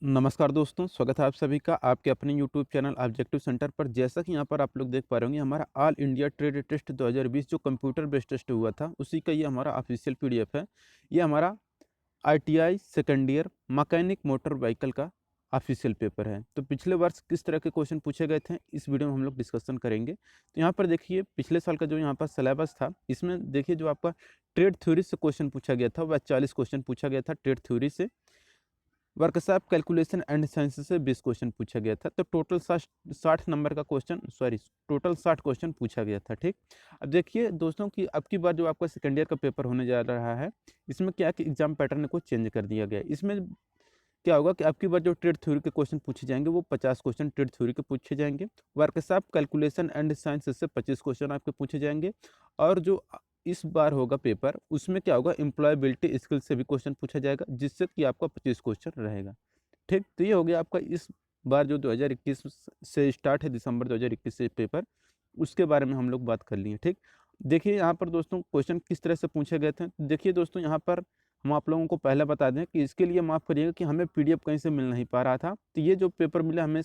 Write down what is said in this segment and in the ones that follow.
नमस्कार दोस्तों, स्वागत है आप सभी का आपके अपने यूट्यूब चैनल ऑब्जेक्टिव सेंटर पर। जैसा कि यहाँ पर आप लोग देख पा रहे होंगे, हमारा ऑल इंडिया ट्रेड टेस्ट 2020 जो कंप्यूटर बेस्ड टेस्ट हुआ था, उसी का ये हमारा ऑफिशियल पीडीएफ है। ये हमारा ITI second year mechanic motor vehicle का ऑफिशियल पेपर है। तो पिछले वर्ष किस तरह के क्वेश्चन पूछे गए थे, इस वीडियो में हम लोग डिस्कशन करेंगे। तो यहाँ पर देखिए, पिछले साल का जो यहाँ पर सिलेबस था, इसमें देखिए जो आपका ट्रेड थ्योरी से क्वेश्चन पूछा गया था, वह 40 क्वेश्चन पूछा गया था ट्रेड थ्योरी से। वर्कशॉप कैलकुलेशन एंड साइंस से 20 क्वेश्चन पूछा गया था। तो टोटल 60 नंबर का क्वेश्चन, सॉरी, टोटल 60 क्वेश्चन पूछा गया था। ठीक, अब देखिए दोस्तों कि अब की बार जो आपका सेकेंड ईयर का पेपर होने जा रहा है, इसमें क्या कि एग्जाम पैटर्न को चेंज कर दिया गया है। इसमें क्या होगा कि अब की बार जो ट्रेड थ्योरी के क्वेश्चन पूछे जाएंगे, वो 50 क्वेश्चन ट्रेड थ्योरी के पूछे जाएंगे। वर्कशॉप कैलकुलेशन एंड साइंस से 25 क्वेश्चन आपके पूछे जाएंगे। और जो इस बार होगा पेपर, उसमें क्या होगा, एम्प्लॉयबिलिटी स्किल से भी क्वेश्चन पूछा जाएगा, जिससे कि आपका 25 क्वेश्चन रहेगा। ठीक, तो ये हो गया आपका इस बार जो 2021 से स्टार्ट है, दिसंबर 2021 से पेपर, उसके बारे में हम लोग बात कर लिए। ठीक, देखिए यहाँ पर दोस्तों क्वेश्चन किस तरह से पूछे गए थे। देखिए दोस्तों, यहाँ पर हम आप लोगों को पहले बता दें कि इसके लिए माफ़ करिएगा कि हमें पीडीएफ कहीं से मिल नहीं पा रहा था। तो ये जो पेपर मिला हमें,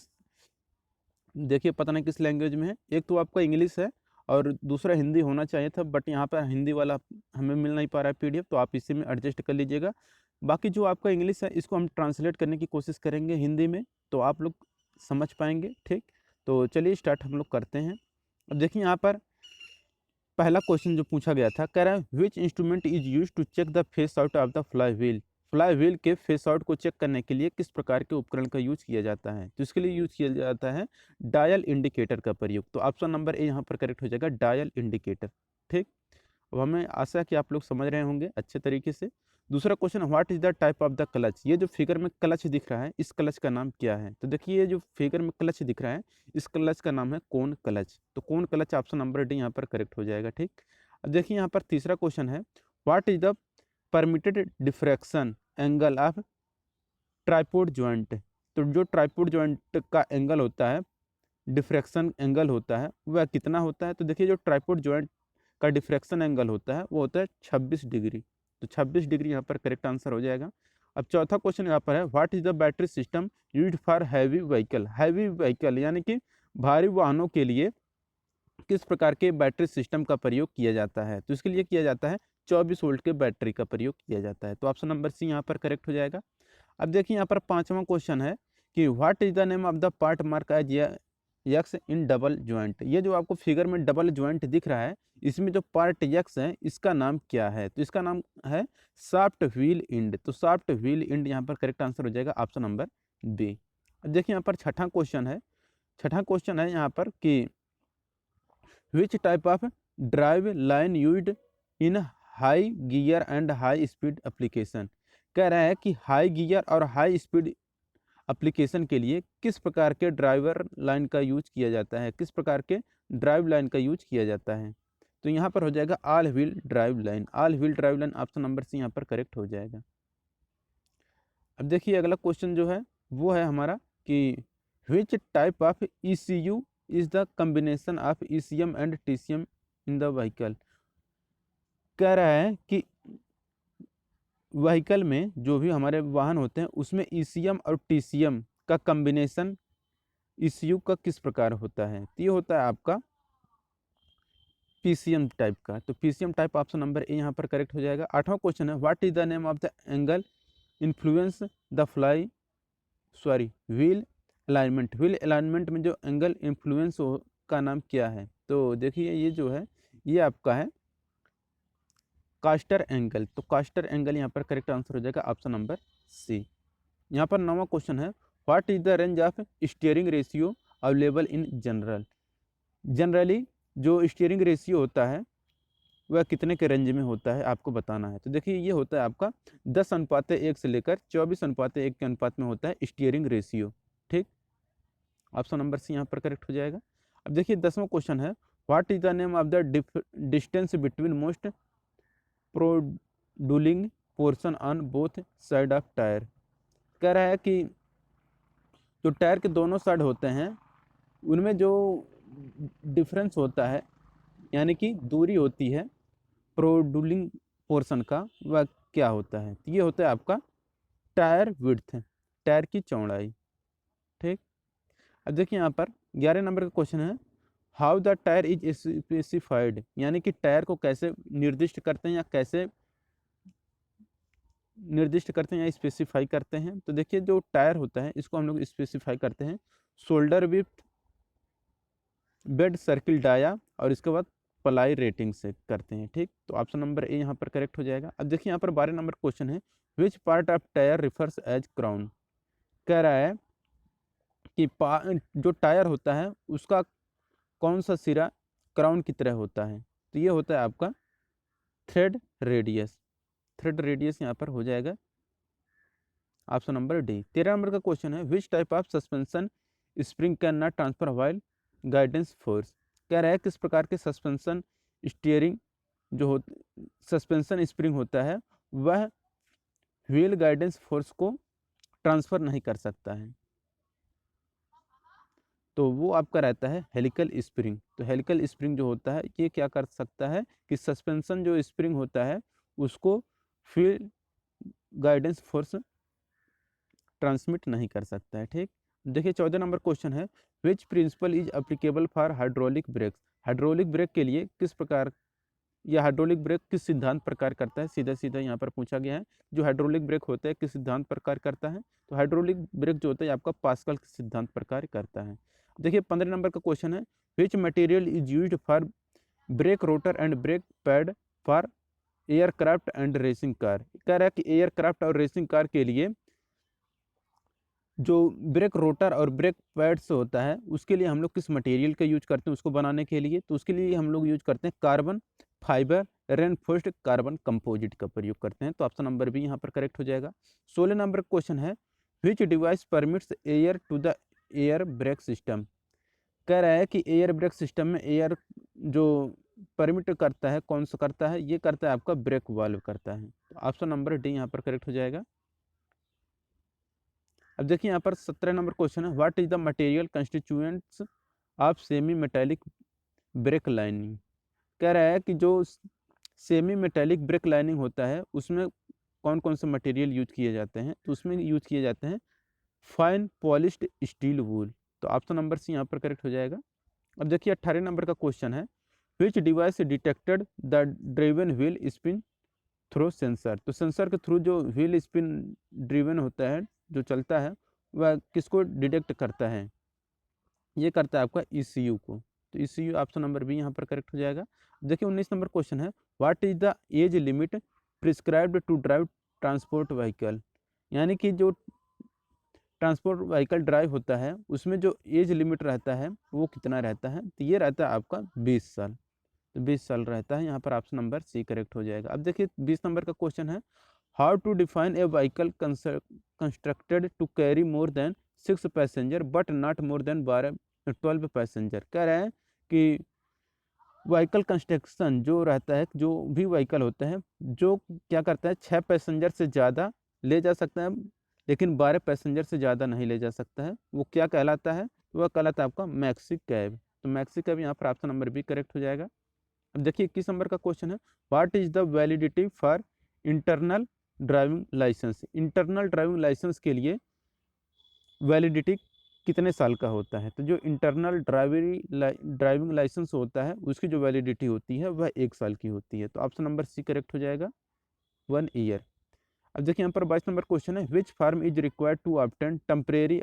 देखिए पता नहीं किस लैंग्वेज में है। एक तो आपका इंग्लिश है और दूसरा हिंदी होना चाहिए था, बट यहाँ पर हिंदी वाला हमें मिल नहीं पा रहा है पीडीएफ, तो आप इसी में एडजस्ट कर लीजिएगा। बाकी जो आपका इंग्लिश है, इसको हम ट्रांसलेट करने की कोशिश करेंगे हिंदी में, तो आप लोग समझ पाएंगे। ठीक, तो चलिए स्टार्ट हम लोग करते हैं। अब देखिए यहाँ पर पहला क्वेश्चन जो पूछा गया था, कह रहा है which instrument is use to check the face out of the flywheel. Flywheel के फेस आउट को चेक करने के लिए किस प्रकार के उपकरण का यूज किया जाता है। तो इसके लिए यूज किया जाता है डायल इंडिकेटर का प्रयोग। तो ऑप्शन नंबर ए यहाँ पर करेक्ट हो जाएगा, डायल इंडिकेटर। ठीक, अब हमें आशा है कि आप लोग समझ रहे होंगे अच्छे तरीके से। दूसरा question, what is the type of the clutch. ये जो फिगर में क्लच दिख रहा है, इस क्लच का नाम क्या है। तो देखिए ये जो फिगर में क्लच दिख रहा है, इस क्लच का नाम है कोन क्लच। तो कोन क्लच ऑप्शन नंबर डी यहाँ पर करेक्ट हो जाएगा। ठीक, अब देखिए यहाँ पर तीसरा क्वेश्चन है, what is the permitted diffraction angle of tripod joint. तो जो ट्राइपोड ज्वाइंट का एंगल होता है, डिफ्रैक्शन एंगल होता है, वह कितना होता है। तो देखिए जो ट्राइपोड ज्वाइंट का डिफ्रैक्शन एंगल होता है, वो होता है 26 डिग्री। तो 26 डिग्री यहाँ पर करेक्ट आंसर हो जाएगा। अब चौथा क्वेश्चन यहाँ पर है, what is the battery system used for heavy vehicle. Heavy vehicle यानी कि भारी वाहनों के लिए किस प्रकार के बैटरी सिस्टम का प्रयोग किया जाता है। तो इसके लिए किया जाता है 24 वोल्ट के बैटरी का प्रयोग किया जाता है। तो ऑप्शन नंबर सी यहाँ पर करेक्ट हो जाएगा। अब देखिए यहाँ पर पांचवा क्वेश्चन है कि what is the name of the part mark as X in double joint. ये जो आपको फिगर में डबल ज्वाइंट दिख रहा है, इसमें जो पार्ट यक्स है, इसका नाम क्या है। तो इसका नाम है शाफ्ट व्हील इंड। तो शाफ्ट व्हील इंड यहाँ पर करेक्ट आंसर हो जाएगा, ऑप्शन नंबर बी। अब देखिए यहाँ पर छठा क्वेश्चन है। छठा क्वेश्चन है यहाँ पर कि which type of drive line used in high gear and high speed application. कह रहा है कि हाई गियर और हाई स्पीड एप्लीकेशन के लिए किस प्रकार के ड्राइवर लाइन का यूज किया जाता है, किस प्रकार के ड्राइव लाइन का यूज किया जाता है। तो यहाँ पर हो जाएगा all wheel drive line. All wheel drive line option number C यहाँ पर करेक्ट हो जाएगा। अब देखिए अगला क्वेश्चन जो है, वो है हमारा कि which type of ECU is the combination of ECM and TCM in the vehicle. कह रहा है कि व्हीकल में जो भी हमारे वाहन होते हैं, उसमें ईसीएम और टीसीएम का कॉम्बिनेशन ईसीयू का किस प्रकार होता है। तो ये होता है आपका पीसीएम टाइप का। तो PCM type option number A यहाँ पर करेक्ट हो जाएगा। आठवां क्वेश्चन है, what is the name of the angle influence the fly, sorry, wheel alignment. Wheel alignment में जो एंगल इन्फ्लुएंस का नाम क्या है। तो देखिए ये जो है, ये आपका है कास्टर एंगल। तो कास्टर एंगल यहाँ पर करेक्ट आंसर हो जाएगा, ऑप्शन नंबर सी। यहाँ पर नौवां क्वेश्चन है, what is the range of steering ratio available in general. Generally जो स्टीयरिंग रेशियो होता है, वह कितने के रेंज में होता है, आपको बताना है। तो देखिए ये होता है आपका 10:1 से लेकर 24:1 के अनुपात में होता है स्टीयरिंग रेशियो। ठीक, ऑप्शन नंबर सी यहाँ पर करेक्ट हो जाएगा। अब देखिए 10वां क्वेश्चन है, what is the name of the distance between most protruding portion on both side of tyre. कह रहा है कि जो टायर के दोनों साइड होते हैं, उनमें जो डिफरेंस होता है, यानी कि दूरी होती है प्रोडूलिंग पोर्शन का, वह क्या होता है। तो ये होता है आपका टायर विड्थ। टायर की चौड़ाई। ठीक, अब देखिए यहाँ पर 11 नंबर का क्वेश्चन है, how the tyre is specified, यानी कि टायर को कैसे निर्दिष्ट करते हैं या कैसे निर्दिष्ट करते हैं या स्पेसिफाई करते हैं। तो देखिए जो टायर होता है इसको हम लोग स्पेसिफाई करते हैं shoulder width, bead circle dia और इसके बाद पलाई रेटिंग से करते हैं। ठीक, तो ऑप्शन नंबर ए यहाँ पर करेक्ट हो जाएगा। अब देखिए यहाँ पर 12 नंबर क्वेश्चन है, which part of tyre refers as crown. कह रहा है कि जो टायर होता है उसका कौन सा सिरा क्राउन की तरह होता है। तो ये होता है आपका थ्रेड रेडियस। थ्रेड रेडियस यहाँ पर हो जाएगा ऑप्शन नंबर डी। 13 नंबर का क्वेश्चन है, which type of suspension spring can not transfer while guidance force. कह रहा है किस प्रकार के सस्पेंशन स्टीयरिंग जो हो सस्पेंशन स्प्रिंग होता है वह व्हील गाइडेंस फोर्स को ट्रांसफर नहीं कर सकता है। तो वो आपका रहता है हेलिकल स्प्रिंग। तो हेलिकल स्प्रिंग जो होता है ये क्या कर सकता है कि सस्पेंशन जो स्प्रिंग होता है उसको व्हील गाइडेंस फोर्स ट्रांसमिट नहीं कर सकता है। ठीक, देखिए 14 नंबर क्वेश्चन है, which principle is applicable for hydraulic breaks. Hydraulic brake के लिए किस प्रकार या हाइड्रोलिक ब्रेक किस सिद्धांत पर कार्य करता है, सीधा सीधा यहाँ पर पूछा गया है। जो हाइड्रोलिक ब्रेक होता है किस सिद्धांत पर कार्य करता है। तो हाइड्रोलिक ब्रेक जो होता है आपका पास्कल के सिद्धांत पर कार्य करता है। देखिए 15 नंबर का क्वेश्चन है, which material is used for brake rotor and brake pad for aircraft and racing car. कह रहा है कि एयरक्राफ्ट और रेसिंग कार के लिए जो ब्रेक रोटर और ब्रेक पैड्स होता है उसके लिए हम लोग किस मटेरियल का यूज करते हैं उसको बनाने के लिए। तो उसके लिए हम लोग यूज करते हैं carbon fibre reinforced carbon composite का प्रयोग करते हैं। तो ऑप्शन नंबर बी यहाँ पर करेक्ट हो जाएगा। 16 नंबर क्वेश्चन है, which device permits air to the air brake system. कह रहा है कि एयर ब्रेक सिस्टम में एयर जो परमिट करता है कौन सा करता है, ये करता है आपका ब्रेक वाल्व करता है। तो ऑप्शन नंबर डी यहाँ पर करेक्ट हो जाएगा। अब देखिए यहाँ पर 17 नंबर क्वेश्चन है, what is the material constituents of semi metallic break lining. कह रहा है कि जो सेमी मेटेलिक ब्रेक लाइनिंग होता है उसमें कौन कौन से मटेरियल यूज किए जाते हैं। तो उसमें यूज किए जाते हैं फाइन पॉलिश्ड स्टील वूल। तो ऑप्शन नंबर सी यहाँ पर करेक्ट हो जाएगा। अब देखिए 18 नंबर का क्वेश्चन है, which device detected the driven wheel spin through sensor. तो सेंसर के थ्रू जो व्हील स्पिन ड्रिवन होता है जो चलता है वह किसको डिटेक्ट करता है, ये करता है आपका ECU को। तो ECU ऑप्शन नंबर बी यहाँ पर करेक्ट हो जाएगा। देखिए 19 नंबर क्वेश्चन है, what is the age limit prescribed to drive transport vehicle. यानी कि जो ट्रांसपोर्ट व्हीकल ड्राइव होता है उसमें जो एज लिमिट रहता है वो कितना रहता है। तो ये रहता है आपका 20 साल। तो 20 साल रहता है, यहाँ पर ऑप्शन नंबर सी करेक्ट हो जाएगा। अब देखिए 20 नंबर का क्वेश्चन है, how to define a vehicle constructed to carry more than 6 passenger but not more than 12 passenger. कह रहे हैं कि व्हीकल कंस्ट्रक्शन जो रहता है जो भी व्हीकल होता है जो क्या करता है 6 पैसेंजर से ज़्यादा ले जा सकता है लेकिन 12 पैसेंजर से ज़्यादा नहीं ले जा सकता है, वो क्या कहलाता है, वह कहलाता है आपका मैक्सी कैब। तो मैक्सी कैब यहाँ पर ऑप्शन नंबर बी करेक्ट हो जाएगा। अब देखिए 21 नंबर का क्वेश्चन है, what is the validity for internal driving licence. Internal driving licence के लिए वैलिडिटी कितने साल का होता है। तो जो इंटरनल ड्राइविंग लाइसेंस होता है उसकी जो वैलिडिटी होती है वह 1 साल की होती है। तो ऑप्शन नंबर सी करेक्ट हो जाएगा, 1 ईयर। अब देखिए यहाँ पर 22 नंबर क्वेश्चन है, which firm is required to obtain temporary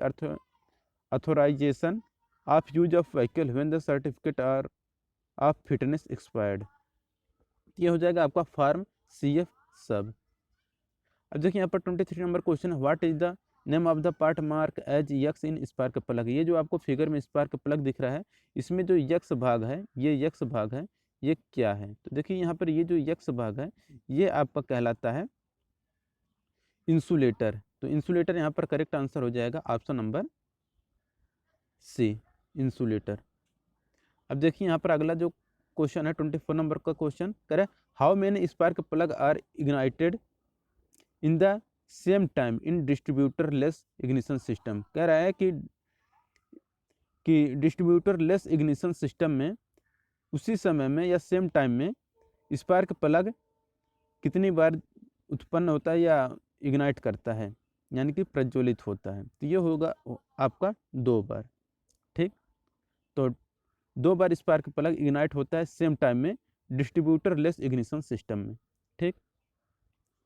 authorization of use of vehicle when the certificate are of fitness expired. ये हो जाएगा आपका फार्म CF सब। अब देखिए यहाँ पर 23 नंबर क्वेश्चन है, what is the name of the part mark as X in spark plug. ये जो आपको फिगर में स्पार्क प्लग दिख रहा है इसमें जो यक्स भाग है ये यक्स भाग है, ये क्या है। तो देखिए यहाँ पर ये जो यक्स भाग है ये आपका कहलाता है इंसुलेटर। तो इंसुलेटर यहाँ पर करेक्ट आंसर हो जाएगा ऑप्शन नंबर सी, इंसुलेटर। अब देखिए यहाँ पर अगला जो क्वेश्चन है 24 नंबर का क्वेश्चन करे, how many spark plug are ignited in the same time in distributor less ignition system. कह रहा है कि डिस्ट्रीब्यूटर लेस इग्निशन सिस्टम में उसी समय में या सेम टाइम में स्पार्क प्लग कितनी बार उत्पन्न होता है या इग्नाइट करता है। यानी कि प्रज्वलित होता है। तो ये होगा आपका 2 बार, ठीक। तो 2 बार स्पार्क प्लग इग्नाइट होता है सेम टाइम में डिस्ट्रीब्यूटर लेस इग्निशन सिस्टम में, ठीक।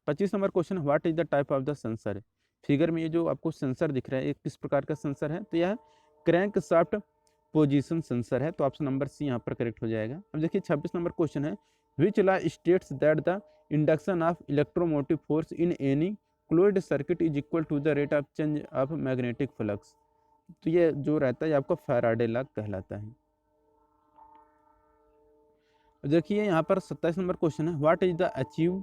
25 number question, what is the type of the sensor. Figure में ये जो आपको सेंसर दिख रहा है, ये किस प्रकार का सेंसर है, तो यह क्रैंक शाफ्ट पोजीशन सेंसर है। तो ऑप्शन नंबर सी यहाँ पर करेक्ट हो जाएगा। अब देखिए 26 नंबर क्वेश्चन है, which law states that the induction of electromotive force in any closed circuit is equal to the rate of change of magnetic flux. तो ये जो रहता है आपका फैराडे लॉ कहलाता है। देखिए यहाँ पर 27 नंबर क्वेश्चन है, what is the achieved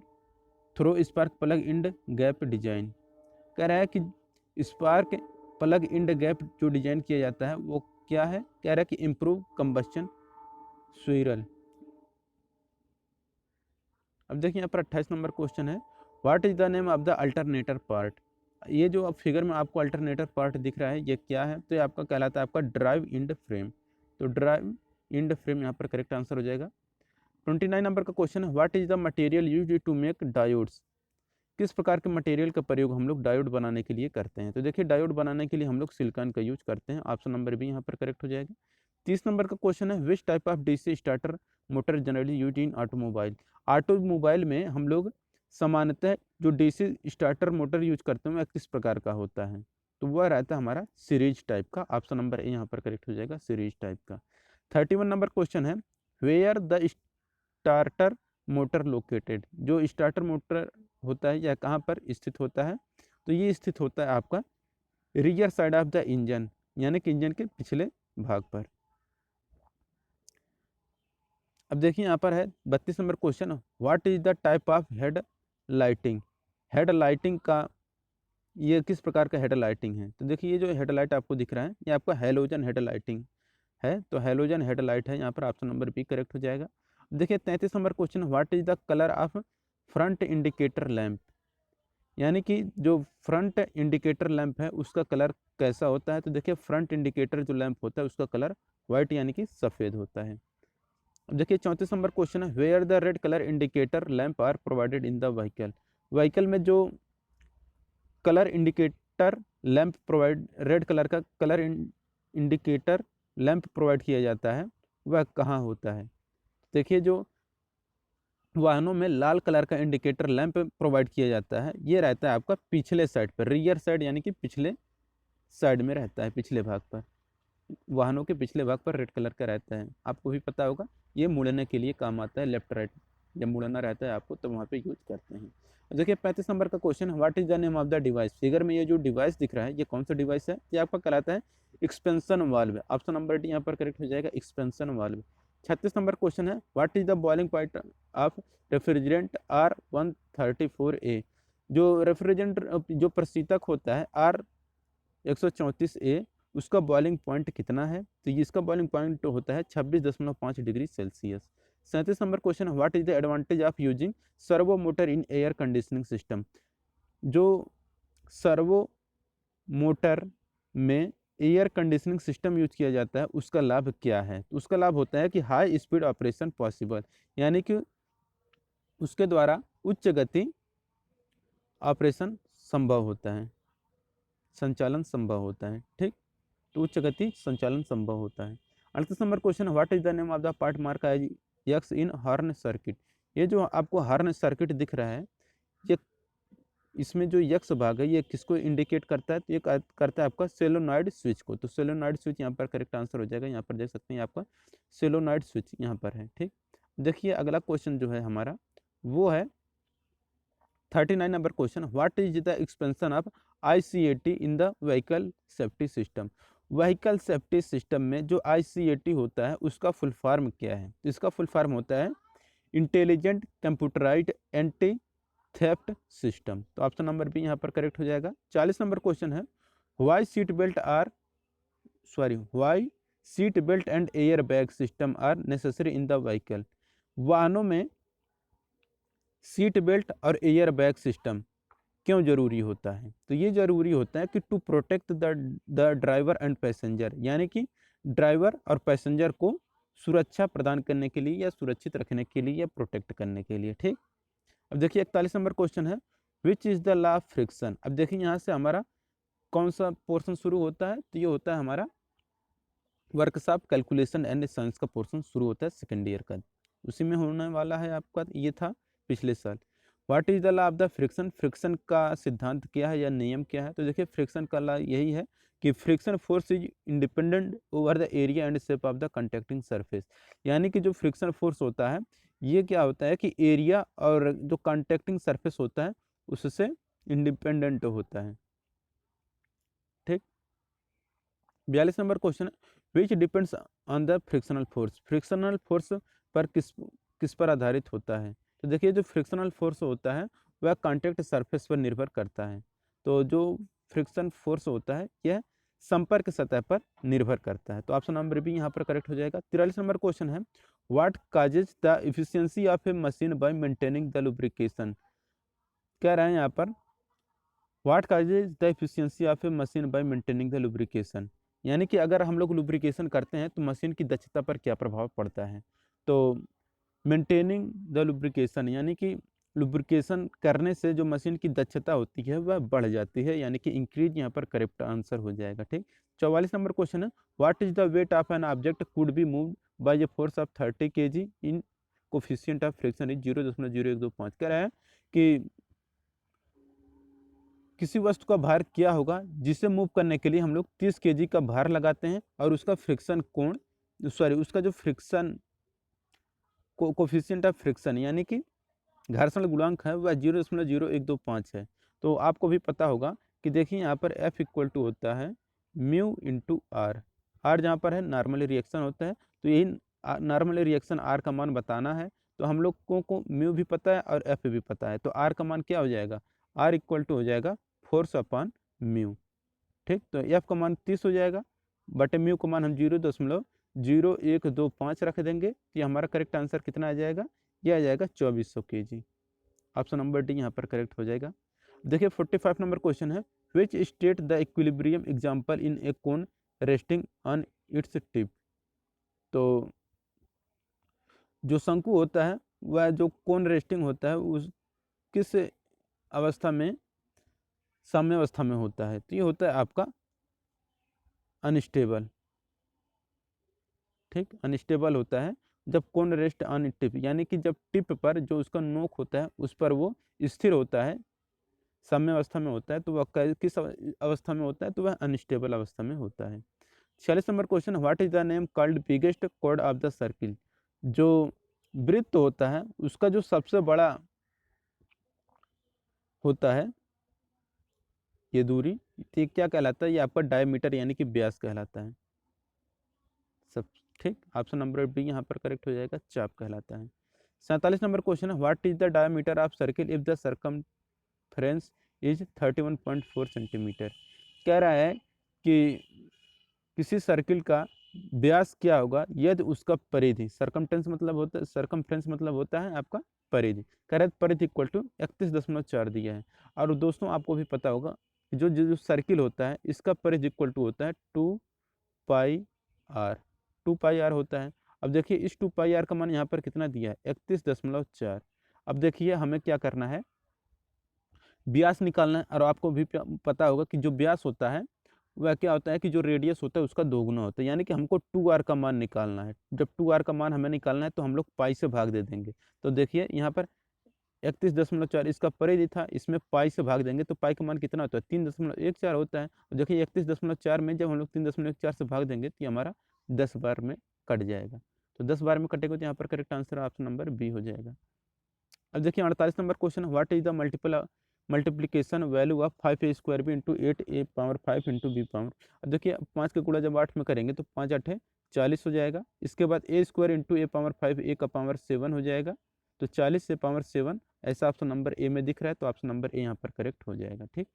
through spark plug end gap design. कह रहा है कि स्पार्क प्लग इंड गैप जो डिजाइन किया जाता है वो क्या है, कह रहा है कि इम्प्रूव कंबस्शन स्विरल। अब देखिए यहाँ पर 28 नंबर क्वेश्चन है, what is the name of the alternator part. ये जो अब फिगर में आपको अल्टरनेटर पार्ट दिख रहा है ये क्या है, तो ये आपका कहलाता है आपका ड्राइव इंड फ्रेम। तो ड्राइव इंड फ्रेम यहाँ पर करेक्ट आंसर हो जाएगा। 29 नंबर का क्वेश्चन है, what is the material used to make diodes. किस प्रकार के मटेरियल का प्रयोग हम लोग डायोड बनाने के लिए करते हैं। तो देखिए डायोड बनाने के लिए हम लोग सिलिकॉन का यूज करते हैं। ऑप्शन नंबर बी यहाँ पर करेक्ट हो जाएगा। 30 नंबर का क्वेश्चन है, which type of DC starter motor generally use in automobile. Automobile में हम लोग सामान्यतः जो डीसी स्टार्टर मोटर यूज करते हैं वह किस प्रकार का होता है, तो वह रहता है हमारा सीरीज टाइप का। ऑप्शन नंबर ए यहाँ पर करेक्ट हो जाएगा, सीरीज टाइप का। 31 नंबर क्वेश्चन है, where the starter motor located. जो स्टार्टर मोटर होता है यह कहाँ पर स्थित होता है, तो ये स्थित होता है आपका rear side of the engine, यानी कि इंजन के पिछले भाग पर। अब देखिए यहाँ पर है 32 number question, what is the type of head lighting. Head lighting का ये किस प्रकार का हेड लाइटिंग है, तो देखिए ये जो हेड लाइट आपको दिख रहा है ये आपका हेलोजन हेड लाइटिंग है। तो हेलोजन हेड लाइट है, यहाँ पर ऑप्शन नंबर बी करेक्ट हो जाएगा। देखिए 33 number question, what is the colour of front indicator lamp. यानी कि जो फ्रंट इंडिकेटर लैंप है उसका कलर कैसा होता है, तो देखिए फ्रंट इंडिकेटर जो लैंप होता है उसका कलर वाइट यानी कि सफ़ेद होता है। अब देखिए 34 नंबर क्वेश्चन है, where the red colour indicator lamp are provided in the vehicle. Vehicle में जो colour indicator lamp provide, red colour का कलर इंडिकेटर लैंप प्रोवाइड किया जाता है वह कहाँ होता है। देखिए जो वाहनों में लाल कलर का इंडिकेटर लैंप प्रोवाइड किया जाता है ये रहता है आपका पिछले साइड पर, रियर साइड यानी कि पिछले साइड में रहता है, पिछले भाग पर। वाहनों के पिछले भाग पर रेड कलर का रहता है, आपको भी पता होगा। ये मुड़ने के लिए काम आता है, लेफ्ट राइट जब मुड़ना रहता है आपको तो वहाँ पे यूज करते हैं। देखिए 35 नंबर का क्वेश्चन है, what is the name of the device. Figure में ये जो डिवाइस दिख रहा है ये कौन सा डिवाइस है, ये आपका कहलाता है expansion valve. Option number D यहाँ पर करेक्ट हो जाएगा, एक्सपेंशन वाल्व। 36 नंबर क्वेश्चन है, what is the boiling point of refrigerant R134A। जो रेफ्रिजरेंट जो प्रशीतक होता है R134A उसका बॉइलिंग पॉइंट कितना है, तो इसका बॉइलिंग पॉइंट होता है 26.5 डिग्री सेल्सियस। 37 नंबर क्वेश्चन है, what is the advantage of using servo motor in air conditioning system. जो सर्वो मोटर में एयर कंडीशनिंग सिस्टम यूज किया जाता है उसका लाभ क्या है, तो उसका लाभ होता है कि हाई स्पीड ऑपरेशन पॉसिबल, यानी कि उसके द्वारा उच्च गति ऑपरेशन संभव होता है, संचालन संभव होता है, ठीक। तो उच्च गति संचालन संभव होता है। 38 number question, what is the name of the part mark as X in horn circuit. ये जो आपको हॉर्न सर्किट दिख रहा है ये इसमें जो यक्स भाग है ये किसको इंडिकेट करता है, तो ये करता है आपका सोलेनॉइड स्विच को। तो सोलेनॉइड स्विच यहाँ पर करेक्ट आंसर हो जाएगा, यहाँ पर देख सकते हैं आपका सोलेनॉइड स्विच यहाँ पर है, ठीक। देखिए अगला क्वेश्चन जो है हमारा वो है 39 number question, what is the expansion of ICAT in the vehicle safety system. Vehicle safety system में जो ICAT होता है उसका फुल फॉर्म क्या है, तो इसका फुल फॉर्म होता है intelligent computerized anti theft system. तो ऑप्शन नंबर बी यहाँ पर करेक्ट हो जाएगा। 40 नंबर क्वेश्चन है, why seat belt and airbag system are necessary in the vehicle. वाहनों में सीट बेल्ट और एयर बैग सिस्टम क्यों जरूरी होता है, तो ये जरूरी होता है कि to protect the driver and passenger, यानी कि ड्राइवर और पैसेंजर को सुरक्षा प्रदान करने के लिए या सुरक्षित रखने के लिए या प्रोटेक्ट करने के लिए, ठीक। अब देखिए 41 नंबर क्वेश्चन है, which is the law of friction. अब देखिए यहाँ से हमारा कौन सा पोर्शन शुरू होता है, तो ये होता है हमारा वर्कशॉप कैलकुलेशन एंड साइंस का पोर्शन शुरू होता है सेकेंड ईयर का, उसी में होने वाला है आपका, ये था पिछले साल। What is the law of the friction, friction का सिद्धांत क्या है या नियम क्या है, तो देखिए फ्रिक्शन का लॉ यही है कि friction force is independent over the area and shape of the conducting surface. यानी कि जो फ्रिक्शन फोर्स होता है ये क्या होता है कि एरिया और जो कंडक्टिंग सरफेस होता है उससे इंडिपेंडेंट होता है। ठीक, 42 नंबर क्वेश्चन है, which depends on the frictional force, frictional force पर किस पर आधारित होता है। तो देखिए जो फ्रिक्शनल फोर्स होता है वह कॉन्टैक्ट सरफेस पर निर्भर करता है। तो जो फ्रिक्शन फोर्स होता है यह संपर्क सतह पर निर्भर करता है। तो ऑप्शन नंबर बी यहाँ पर करेक्ट हो जाएगा। 43 नंबर क्वेश्चन है, what causes the efficiency of A machine bye maintaining the lubrication. कह रहे हैं यहाँ पर what causes the efficiency of A machine bye maintaining the lubrication, यानी कि अगर हम लोग लुब्रिकेशन करते हैं तो मशीन की दक्षता पर क्या प्रभाव पड़ता है। तो मेंटेनिंग द लुब्रिकेशन यानी कि लुब्रिकेशन करने से जो मशीन की दक्षता होती है वह बढ़ जाती है, यानी कि इंक्रीज यहाँ पर करेक्ट आंसर हो जाएगा। ठीक, 44 नंबर क्वेश्चन है, what is the weight of an object could be moved by a force of 30 kg in coefficient of friction is 0.0125। कह रहा है कि किसी वस्तु का भार क्या होगा जिसे मूव करने के लिए हम लोग 30 kg का भार लगाते हैं और उसका फ्रिक्शन कोण, सॉरी उसका जो फ्रिक्शन कोफिशिएंट ऑफ फ्रिक्शन यानी कि घर्षण गुणांक है वह 0.0125 है। तो आपको भी पता होगा कि देखिए यहाँ पर F इक्वल टू होता है म्यू इंटू आर, आर जहाँ पर है नॉर्मल रिएक्शन होता है, तो यही नॉर्मल रिएक्शन आर का मान बताना है। तो हम लोग को म्यू भी पता है और एफ भी पता है, तो आर का मान क्या हो जाएगा, आर इक्वल टू हो जाएगा फोर्स अपॉन म्यू। ठीक, तो एफ का मान 30 हो जाएगा, बटे म्यू का मान हम 0.0125 रख देंगे, ये हमारा करेक्ट आंसर कितना आ जाएगा, ये आ जाएगा 2400 kg। ऑप्शन नंबर डी यहाँ पर करेक्ट हो जाएगा। देखिए 45 नंबर क्वेश्चन है, which state the equilibrium example in A cone resting on its tip. तो जो शंकु होता है वह जो कोन रेस्टिंग होता है उस किस अवस्था में, साम्य अवस्था में होता है, तो ये होता है आपका अनस्टेबल। ठीक, अनस्टेबल होता है जब कोन रेस्ट ऑन टिप, यानी कि जब टिप पर जो उसका नोक होता है उस पर वो स्थिर होता है, साम्य अवस्था में होता है, तो वह किस अवस्था में होता है, तो वह अनस्टेबल अवस्था में होता है। 46 number question, what is the name called biggest chord of the circle. जो वृत्त होता है उसका जो सबसे बड़ा होता है ये दूरी, ये क्या कहलाता है, ये आपका डायमीटर यानी कि व्यास कहलाता है सब। ठीक, ऑप्शन नंबर बी यहाँ पर करेक्ट हो जाएगा, चाप कहलाता है। 47 नंबर क्वेश्चन है, what is the diameter of circle if the circumference is 31.4 centimetre. कह रहा है कि किसी सर्किल का व्यास क्या होगा यदि उसका परिधि, सरकमटेंस मतलब होता है, सरकमफ्रेंस मतलब होता है आपका परिधि, कह रहा है परिधि इक्वल टू 31.4 दिया है। और दोस्तों आपको भी पता होगा कि जो सर्किल होता है इसका परिधि इक्वल टू होता है 2πr, 2πr होता है। अब देखिए इस 2πr का मान यहाँ पर कितना दिया है 31.4। अब देखिए हमें क्या करना है, व्यास निकालना है, और आपको भी पता होगा कि जो व्यास होता है वह क्या होता है कि जो रेडियस होता है उसका दोगुना होता है, यानी कि हमको 2r का मान निकालना है। जब 2r का मान हमें निकालना है तो हम लोग पाई से भाग दे देंगे। तो देखिए यहाँ पर 31.4 इसका परिधि था, इसमें पाई से भाग देंगे तो पाई का मान कितना होता है 3.14 होता है। और देखिए 31.4 में जब हम लोग 3.14 से भाग देंगे तो ये हमारा 10 बार में कट जाएगा। तो 10 बार में कटेगा तो यहाँ पर correct answer option number B हो जाएगा। अब देखिए 48 number question, what is the multiplication value of 5a square B into 8a power 5 into B power. अब देखिए 5 का गुणा जब 8 में करेंगे तो 5 8 40 हो जाएगा। इसके बाद a square into A power 5 ए का पावर 7 हो जाएगा, तो 40 से पावर 7 ऐसा ऑप्शन नंबर ए में दिख रहा है, तो ऑप्शन नंबर ए यहाँ पर करेक्ट हो जाएगा। ठीक,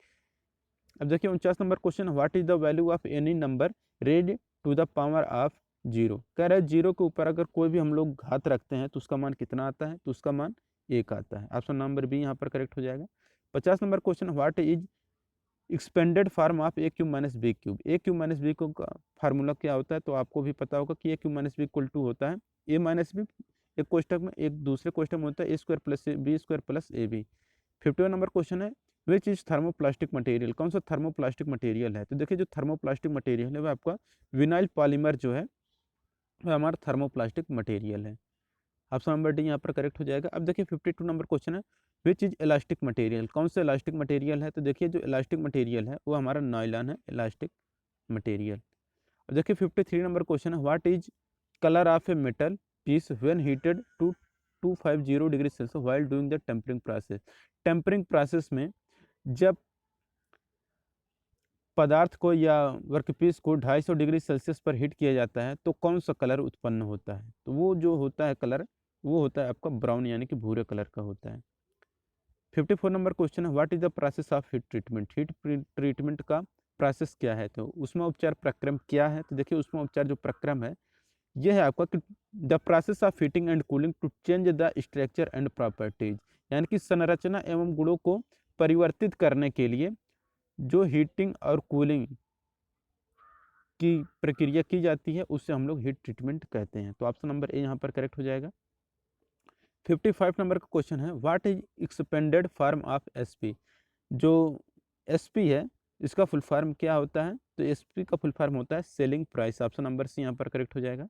अब देखिए 49 number question, what is the value of any number raised to the power of 0। कह रहा है 0 के ऊपर अगर कोई भी हम लोग घात रखते हैं तो उसका मान कितना आता है, तो उसका मान 1 आता है। ऑप्शन नंबर बी यहाँ पर करेक्ट हो जाएगा। 50 number question, what is expanded form of A cube minus B cube. A cube minus B cube का फार्मूला क्या होता है, तो आपको भी पता होगा कि A cube minus B equal to होता है ए माइनस बी, एक कोष्टक में, एक दूसरे कोष्टक में होता है A square plus B square plus A B. 51 number question है, विच इज थर्मोप्लास्टिक मटेरियल, कौन सा थर्मोप्लास्टिक मटेरियल है? तो देखिए जो थर्मोप्लास्टिक मटेरियल है वह आपका विनाइल पॉलीमर जो है वह हमारा थर्मोप्लास्टिक मटेरियल है। ऑप्शन नंबर डी यहाँ पर करेक्ट हो जाएगा। अब देखिए 52 नंबर क्वेश्चन है, विच इज इलास्टिक मटेरियल, कौन सा इलास्टिक मटेरियल है? तो देखिए जो इलास्टिक मटेरियल है वो हमारा नायलॉन है, इलास्टिक मटेरियल। अब देखिए 53 नंबर क्वेश्चन है, what is colour of a metal piece when heated to 250 degree Celsius while doing the tempering process. Tempering process में जब पदार्थ को या वर्कपीस को 250 डिग्री सेल्सियस पर हीट किया जाता है तो कौन सा कलर उत्पन्न होता है? तो वो जो होता है कलर, वो होता है आपका ब्राउन यानी कि भूरे कलर का होता है। 54 नंबर क्वेश्चन है, what is the process of heat treatment, heat treatment का प्रोसेस क्या है? तो उसमें उपचार प्रक्रम क्या है? तो देखिए उसमें उपचार जो प्रक्रम है यह है आपका कि the process of heating and cooling to change the structure and properties, यानी कि संरचना एवं गुणों को परिवर्तित करने के लिए जो हीटिंग और कूलिंग की प्रक्रिया की जाती है उससे हम लोग हीट ट्रीटमेंट कहते हैं। तो ऑप्शन नंबर ए यहाँ पर करेक्ट हो जाएगा। 55 नंबर का क्वेश्चन है, what is expanded form of SP, जो एसपी है इसका फुल फॉर्म क्या होता है? तो एसपी का फुल फॉर्म होता है selling price. Option number C यहाँ पर करेक्ट हो जाएगा।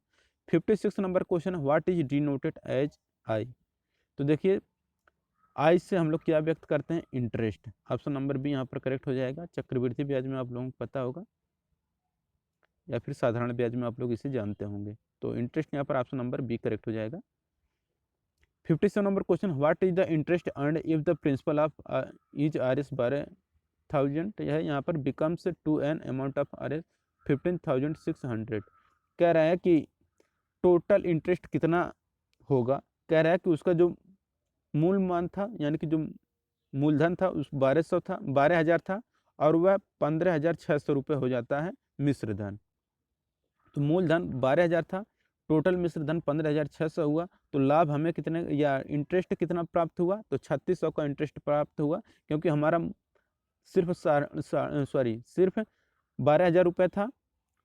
56 नंबर क्वेश्चन है, what is denoted as I, तो देखिए आई से हम लोग क्या व्यक्त करते हैं? इंटरेस्ट। ऑप्शन नंबर बी यहाँ पर करेक्ट हो जाएगा। चक्रवृद्धि ब्याज में आप लोगों को पता होगा या फिर साधारण ब्याज में आप लोग इसे जानते होंगे, तो इंटरेस्ट यहाँ पर ऑप्शन नंबर बी करेक्ट हो जाएगा। 57 number question, what is the interest earned if the principal of is R S 12,000 यह यहाँ पर becomes to an amount of R S 15,600। कह रहा है कि टोटल इंटरेस्ट कितना होगा? कह रहा है कि उसका जो मूल मान था यानी कि जो मूलधन था उस 1200 था, 12,000 था और वह 15,600 रुपये हो जाता है मिश्र धन। तो मूलधन 12,000 था, टोटल मिश्र धन 15,600 हुआ, तो लाभ हमें कितने या इंटरेस्ट कितना प्राप्त हुआ? तो 3600 का इंटरेस्ट प्राप्त हुआ, क्योंकि हमारा सिर्फ 12,000 रुपये था,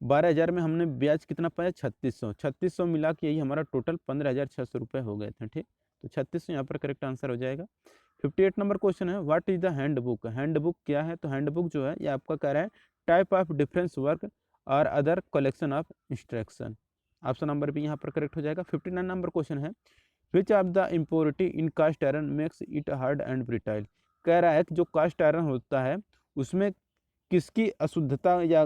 12,000 में हमने ब्याज कितना पाया? 3600, 3600 मिला के यही हमारा टोटल 15,600 रुपये हो गए थे। ठीक, तो 3600 यहाँ पर करेक्ट आंसर हो जाएगा। 58 नंबर क्वेश्चन है, what is the handbook, handbook क्या है? तो हैंडबुक जो है ये आपका कह रहा है टाइप ऑफ डिफरेंस वर्क और other collection of instruction. Option number भी यहाँ पर करेक्ट हो जाएगा। 59 नंबर क्वेश्चन है, which of the impurity in cast iron makes it hard and brittle, कह रहा है कि जो कास्ट आयरन होता है उसमें किसकी अशुद्धता या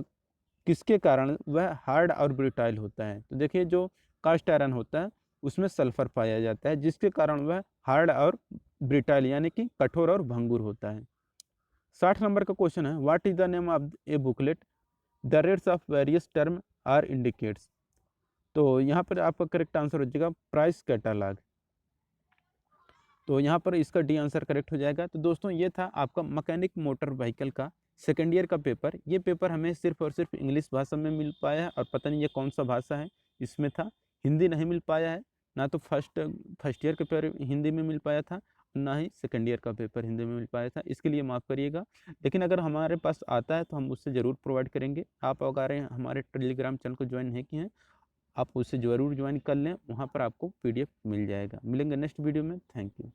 किसके कारण वह हार्ड और ब्रिटाइल होता है? तो देखिए जो कास्ट आयरन होता है उसमें सल्फर पाया जाता है जिसके कारण वह हार्ड और ब्रिटाइल यानी कि कठोर और भंगुर होता है। 60 नंबर का क्वेश्चन है, what is the name of a booklet the rates of various term are indicates, तो यहाँ पर आपका करेक्ट आंसर हो जाएगा प्राइस कैटालॉग। तो यहाँ पर इसका डी आंसर करेक्ट हो जाएगा। तो दोस्तों ये था आपका मैकेनिक मोटर व्हीकल का सेकेंड ईयर का पेपर। ये पेपर हमें सिर्फ और सिर्फ इंग्लिश भाषा में मिल पाया है और पता नहीं ये कौन सा भाषा है इसमें था, हिंदी नहीं मिल पाया है। ना तो फर्स्ट ईयर का पेपर हिंदी में मिल पाया था, ना ही सेकेंड ईयर का पेपर हिंदी में मिल पाया था, इसके लिए माफ़ करिएगा। लेकिन अगर हमारे पास आता है तो हम उससे ज़रूर प्रोवाइड करेंगे। आप अगर हमारे टेलीग्राम चैनल को ज्वाइन नहीं किए हैं आप उससे ज़रूर ज्वाइन कर लें, वहाँ पर आपको PDF मिल जाएगा। मिलेंगे नेक्स्ट वीडियो में। Thank you.